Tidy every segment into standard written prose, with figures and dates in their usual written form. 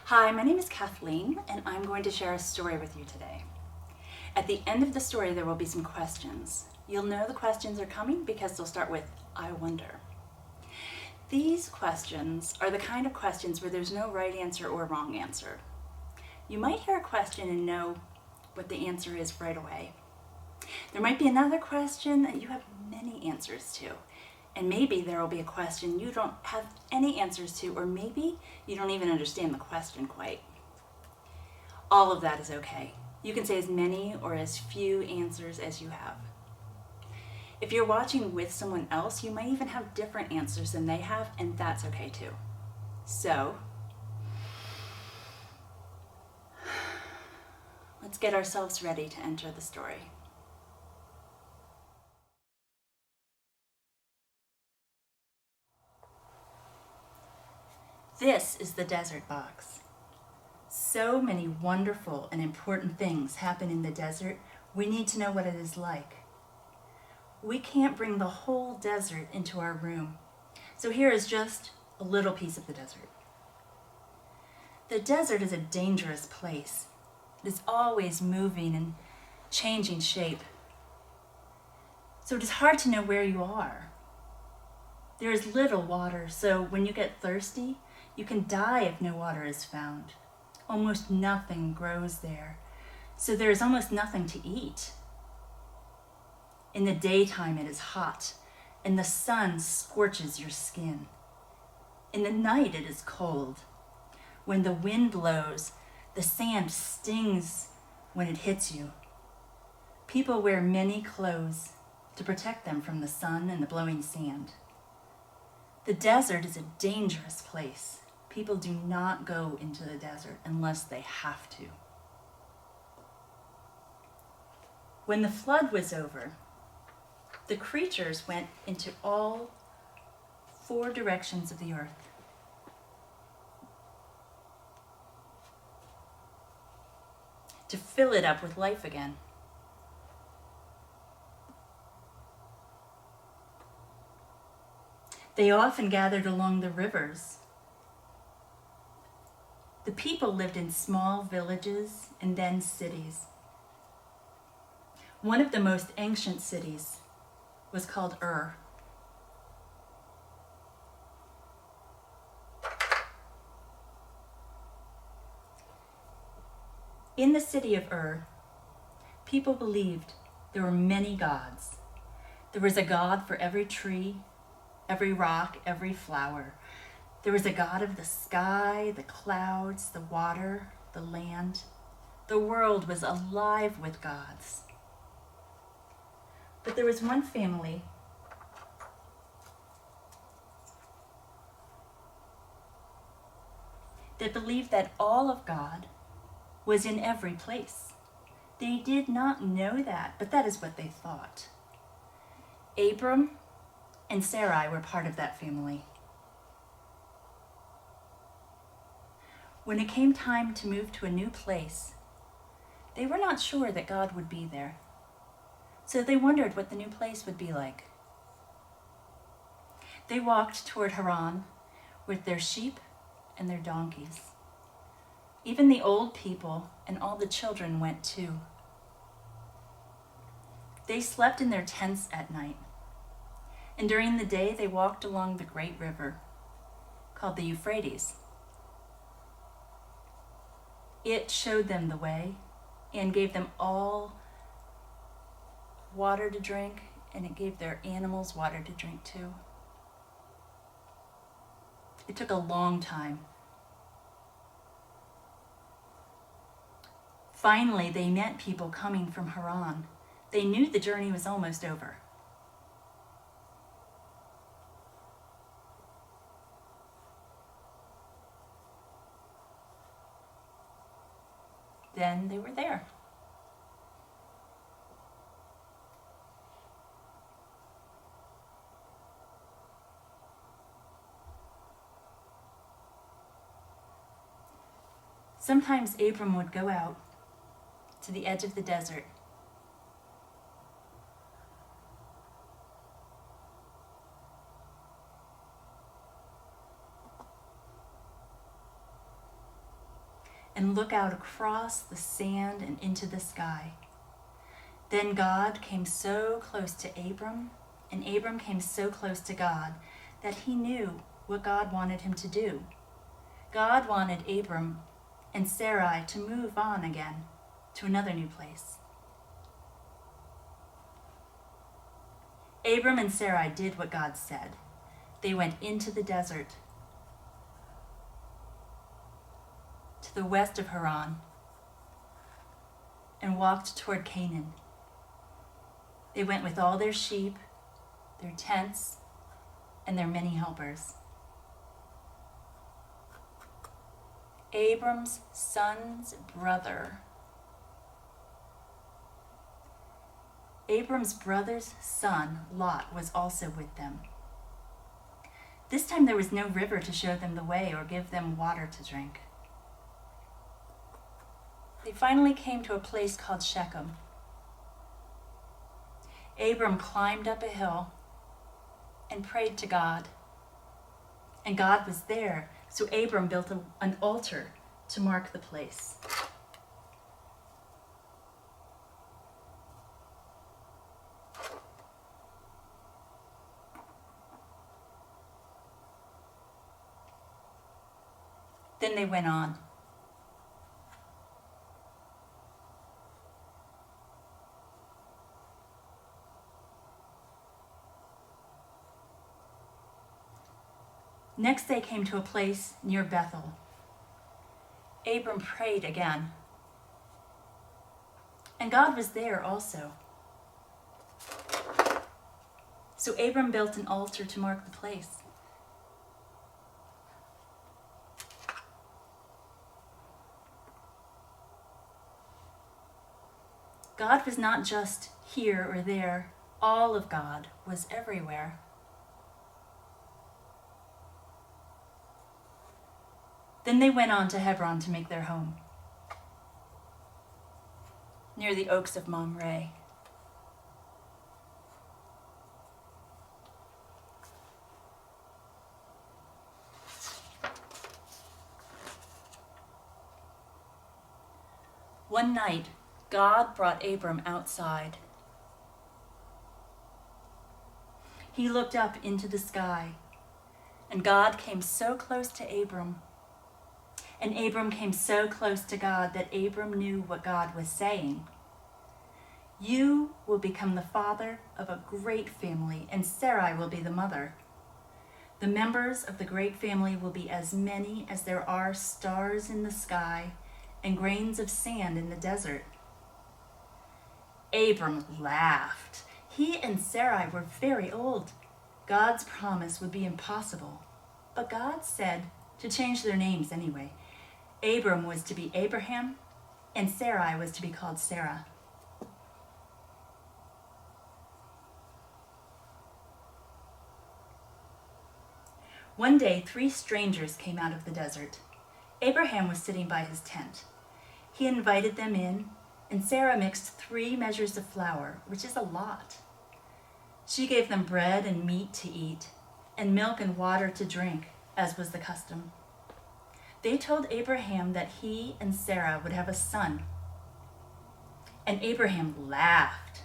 Hi, my name is Kathleen, and I'm going to share a story with you today. At the end of the story, there will be some questions. You'll know the questions are coming because they'll start with, I wonder. These questions are the kind of questions where there's no right answer or wrong answer. You might hear a question and know what the answer is right away. There might be another question that you have many answers to. And maybe there will be a question you don't have any answers to, or maybe you don't even understand the question quite. All of that is okay. You can say as many or as few answers as you have. If you're watching with someone else, you might even have different answers than they have, and that's okay too. So, let's get ourselves ready to enter the story. This is the desert box. So many wonderful and important things happen in the desert, we need to know what it is like. We can't bring the whole desert into our room, so here is just a little piece of the desert. The desert is a dangerous place. It is always moving and changing shape. So it is hard to know where you are. There is little water, so when you get thirsty, you can die if no water is found. Almost nothing grows there, so there is almost nothing to eat. In the daytime, it is hot, and the sun scorches your skin. In the night, it is cold. When the wind blows, the sand stings when it hits you. People wear many clothes to protect them from the sun and the blowing sand. The desert is a dangerous place. People do not go into the desert unless they have to. When the flood was over, the creatures went into all 4 directions of the earth. To fill it up with life again. They often gathered along the rivers. The people lived in small villages and then cities. One of the most ancient cities was called Ur. In the city of Ur, people believed there were many gods. There was a god for every tree, every rock, every flower. There was a god of the sky, the clouds, the water, the land. The world was alive with gods. But there was one family that believed that all of God was in every place. They did not know that, but that is what they thought. Abram and Sarai were part of that family. When it came time to move to a new place, they were not sure that God would be there. So they wondered what the new place would be like. They walked toward Haran with their sheep and their donkeys. Even the old people and all the children went too. They slept in their tents at night, and during the day they walked along the great river called the Euphrates. It showed them the way and gave them all water to drink, and it gave their animals water to drink too. It took a long time. Finally, they met people coming from Haran. They knew the journey was almost over. Then they were there. Sometimes Abram would go out to the edge of the desert. and look out across the sand and into the sky. Then God came so close to Abram, and Abram came so close to God that he knew what God wanted him to do. God wanted Abram and Sarai to move on again to another new place. Abram and Sarai did what God said. They went into the desert to the west of Haran and walked toward Canaan. They went with all their sheep, their tents, and their many helpers. Abram's son's brother. Abram's brother's son, Lot, was also with them. This time there was no river to show them the way or give them water to drink. They finally came to a place called Shechem. Abram climbed up a hill and prayed to God. And God was there, so Abram built an altar to mark the place. Then they went on. Next they came to a place near Bethel. Abram prayed again. And God was there also. So Abram built an altar to mark the place. God was not just here or there. All of God was everywhere. Then they went on to Hebron to make their home, near the oaks of Mamre. One night, God brought Abram outside. He looked up into the sky, and God came so close to Abram, and Abram came so close to God that Abram knew what God was saying. You will become the father of a great family, and Sarai will be the mother. The members of the great family will be as many as there are stars in the sky and grains of sand in the desert. Abram laughed. He and Sarai were very old. God's promise would be impossible. But God said to change their names anyway. Abram was to be Abraham, and Sarai was to be called Sarah. One day, 3 strangers came out of the desert. Abraham was sitting by his tent. He invited them in, and Sarah mixed 3 measures of flour, which is a lot. She gave them bread and meat to eat, and milk and water to drink, as was the custom. They told Abraham that he and Sarah would have a son. And Abraham laughed.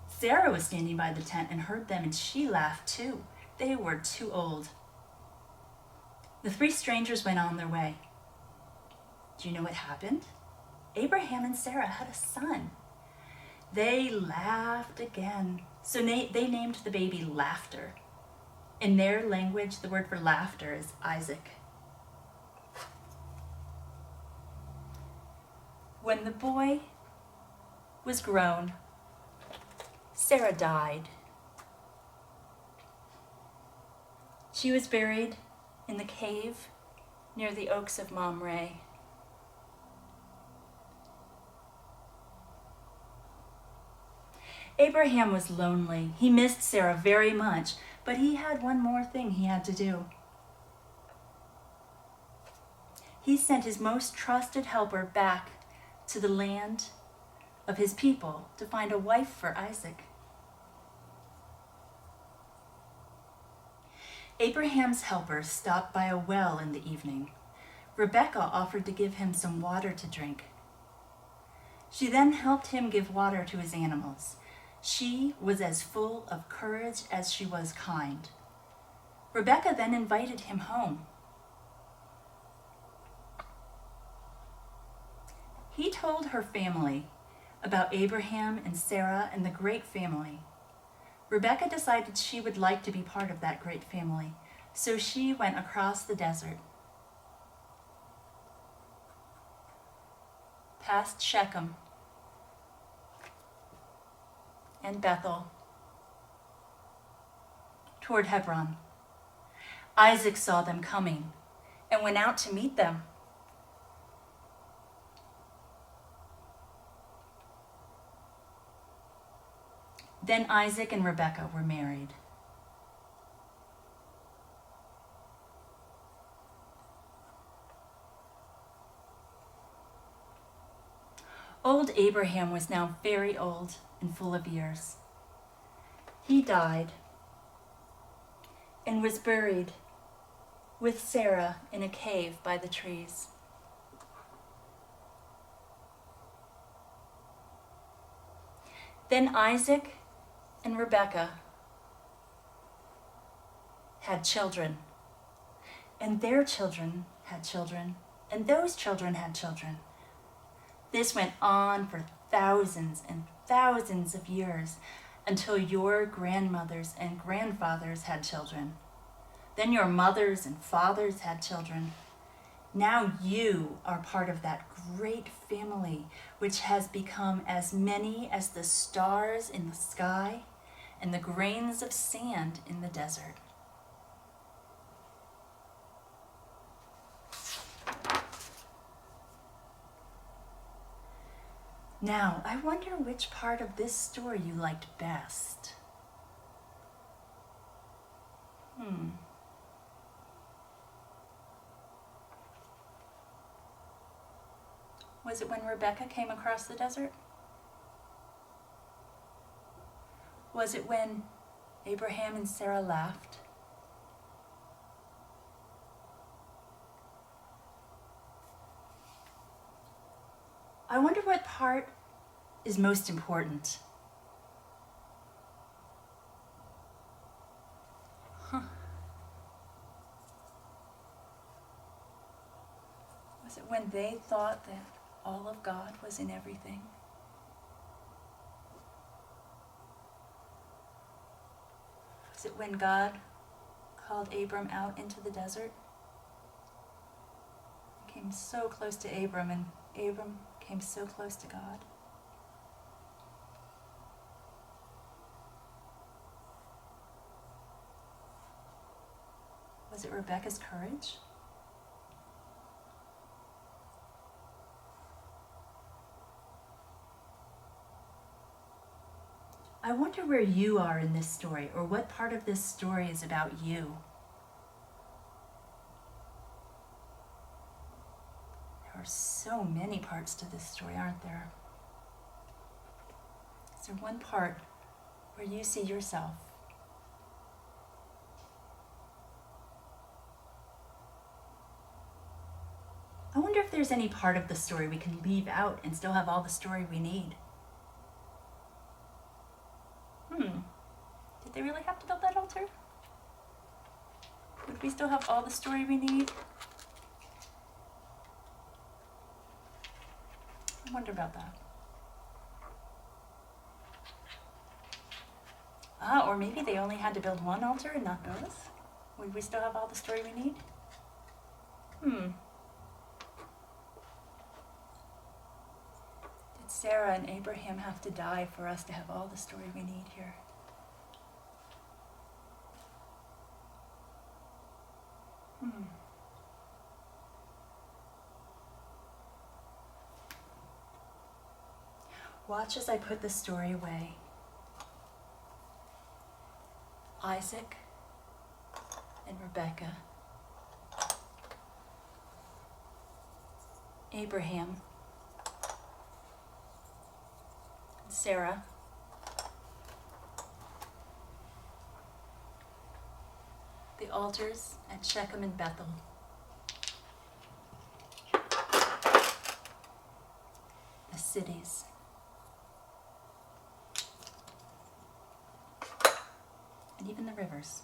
Sarah was standing by the tent and heard them, and she laughed too. They were too old. The 3 strangers went on their way. Do you know what happened? Abraham and Sarah had a son. They laughed again. So they named the baby Laughter. In their language, the word for laughter is Isaac. When the boy was grown, Sarah died. She was buried in the cave near the oaks of Mamre. Abraham was lonely. He missed Sarah very much, but he had one more thing he had to do. He sent his most trusted helper back to the land of his people to find a wife for Isaac. Abraham's helper stopped by a well in the evening, Rebekah offered to give him some water to drink. She then helped him give water to his animals. She was as full of courage as she was kind. Rebekah then invited him home. He told her family about Abraham and Sarah and the great family. Rebekah decided she would like to be part of that great family, so she went across the desert, past Shechem and Bethel, toward Hebron. Isaac saw them coming and went out to meet them. Then Isaac and Rebekah were married. Old Abraham was now very old and full of years. He died and was buried with Sarah in a cave by the trees. Then Isaac and Rebekah had children, and their children had children, and those children had children. This went on for thousands and thousands of years until your grandmothers and grandfathers had children. Then your mothers and fathers had children. Now you are part of that great family which has become as many as the stars in the sky and the grains of sand in the desert. Now, I wonder which part of this story you liked best. Was it when Rebekah came across the desert? Was it when Abraham and Sarah laughed? I wonder what part is most important. Was it when they thought that all of God was in everything? Was it when God called Abram out into the desert? He came so close to Abram, and Abram came so close to God. Was it Rebekah's courage? I wonder where you are in this story, or what part of this story is about you. There are so many parts to this story, aren't there? Is there one part where you see yourself? I wonder if there's any part of the story we can leave out and still have all the story we need. Did they really have to build that altar? Would we still have all the story we need? I wonder about that. Or maybe they only had to build one altar and not both? Would we still have all the story we need? Did Sarah and Abraham have to die for us to have all the story we need here? Watch as I put the story away. Isaac and Rebekah, Abraham and Sarah, the altars at Shechem and Bethel, cities. And even the rivers.